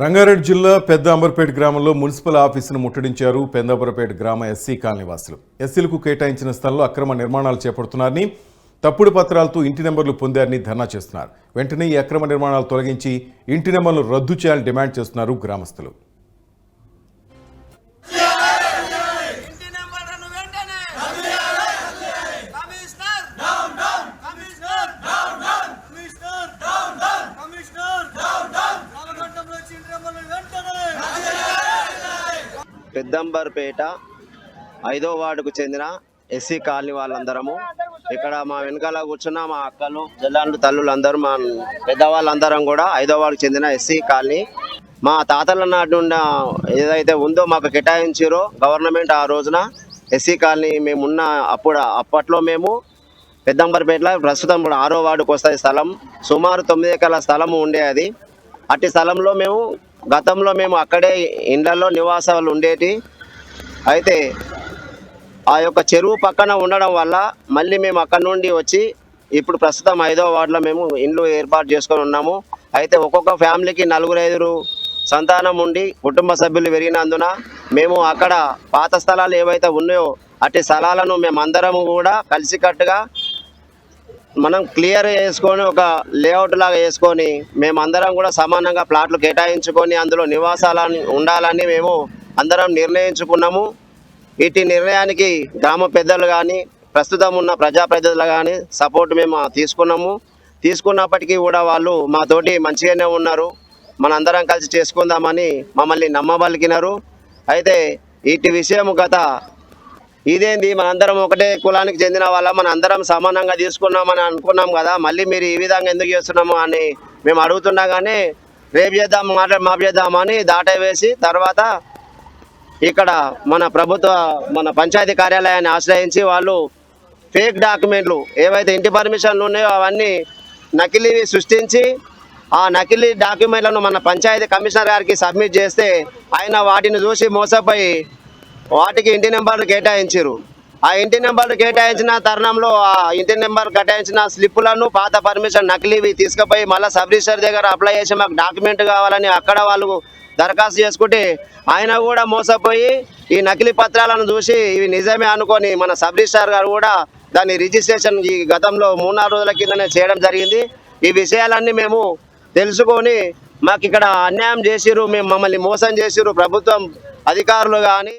రంగారెడ్డి జిల్లా పెద్ద అంబర్పేట గ్రామంలో మున్సిపల్ ఆఫీసును ముట్టడించారు పెద్ద అంబర్పేట గ్రామ ఎస్సీ కాలనీ వాసులు. ఎస్సీలకు కేటాయించిన స్థలంలో అక్రమ నిర్మాణాలు చేపడుతున్నారని, తప్పుడు పత్రాలతో ఇంటి నెంబర్లు పొందారని ధర్నా చేస్తున్నారు. వెంటనే ఈ అక్రమ నిర్మాణాలు తొలగించి ఇంటి నెంబర్లు రద్దు చేయాలని డిమాండ్ చేస్తున్నారు గ్రామస్తులు. పెద్దంబర్పేట 5వ వార్డుకు చెందిన ఎస్సీ కాలనీ వాళ్ళందరము ఇక్కడ మా వెనకాల కూర్చున్న మా అక్కలు చెల్లెళ్ళు తల్లులు అందరూ మా పెద్దవాళ్ళందరం కూడా 5వ వార్డుకు చెందిన ఎస్సీ కాలనీ. మా తాతల నాటి నుండి ఏదైతే ఉందో మాకు కేటాయించారో గవర్నమెంట్ ఆ రోజున ఎస్సీ కాలనీ మేమున్న అప్పట్లో మేము పెద్దంబర్పేటలో ప్రస్తుతం 6వ వార్డుకు వస్తుంది స్థలం. సుమారు 9 ఎకరాల స్థలం ఉండేది. అట్టి స్థలంలో మేము గతంలో అక్కడే ఇండ్లలో నివాసాలు ఉండేటి. అయితే ఆ యొక్క చెరువు పక్కన ఉండడం వల్ల మళ్ళీ మేము అక్కడ నుండి వచ్చి ఇప్పుడు ప్రస్తుతం 5వ వార్డులో మేము ఇండ్లు ఏర్పాటు చేసుకొని ఉన్నాము. అయితే ఒక్కొక్క ఫ్యామిలీకి 4-5 సంతానం ఉండి కుటుంబ సభ్యులు పెరిగినందున మేము అక్కడ పాత స్థలాలు ఏవైతే ఉన్నాయో అట్టి స్థలాలను మేమందరము కూడా కలిసికట్టుగా మనం క్లియర్ చేసుకొని ఒక లేఅవుట్ లాగా వేసుకొని మేమందరం కూడా సమానంగా ప్లాట్లు కేటాయించుకొని అందులో నివాసాలని ఉండాలని మేము అందరం నిర్ణయించుకున్నాము. ఇటు నిర్ణయానికి గ్రామ పెద్దలు కానీ ప్రస్తుతం ఉన్న ప్రజాప్రతినిధులు కానీ సపోర్ట్ మేము తీసుకున్నప్పటికీ కూడా వాళ్ళు మాతోటి మంచిగానే ఉన్నారు. మనందరం కలిసి చేసుకుందామని మమ్మల్ని నమ్మబలికినారు. అయితే ఇటు విషయం ఇదేంది మనందరం ఒకటే కులానికి చెందిన వాళ్ళ మనందరం సమానంగా తీసుకున్నామని అనుకున్నాం కదా, మళ్ళీ మీరు ఈ విధంగా ఎందుకు చేస్తున్నాము అని మేము అడుగుతున్నా కానీ రేపు చేద్దాం మాపు చేద్దామని దాట వేసి తర్వాత ఇక్కడ మన పంచాయతీ కార్యాలయాన్ని ఆశ్రయించి వాళ్ళు ఫేక్ డాక్యుమెంట్లు ఏవైతే ఇంటి పర్మిషన్లు ఉన్నాయో అవన్నీ నకిలీవి సృష్టించి ఆ నకిలీ డాక్యుమెంట్లను మన పంచాయతీ కమిషనర్ గారికి సబ్మిట్ చేస్తే ఆయన వాటిని చూసి మోసపోయి వాటికి ఇంటి నెంబర్లు కేటాయించారు. ఆ ఇంటి నెంబర్లు కేటాయించిన తరుణంలో ఆ ఇంటి నెంబర్ కేటాయించిన స్లిప్పులను పాత పర్మిషన్ నకిలీవి తీసుకుపోయి మళ్ళీ సబ్ రిజిస్టర్ దగ్గర అప్లై చేసి మాకు డాక్యుమెంట్ కావాలని అక్కడ వాళ్ళు దరఖాస్తు చేసుకుంటే ఆయన కూడా మోసపోయి ఈ నకిలీ పత్రాలను చూసి ఇవి నిజమే అనుకొని మన సబ్ రిజిస్టర్ గారు కూడా దాని రిజిస్ట్రేషన్ ఈ గతంలో 3-4 రోజుల కిందనే చేయడం జరిగింది. ఈ విషయాలన్నీ మేము తెలుసుకొని మాకు ఇక్కడ అన్యాయం చేసిరు, మమ్మల్ని మోసం చేసిరు ప్రభుత్వం అధికారులు కానీ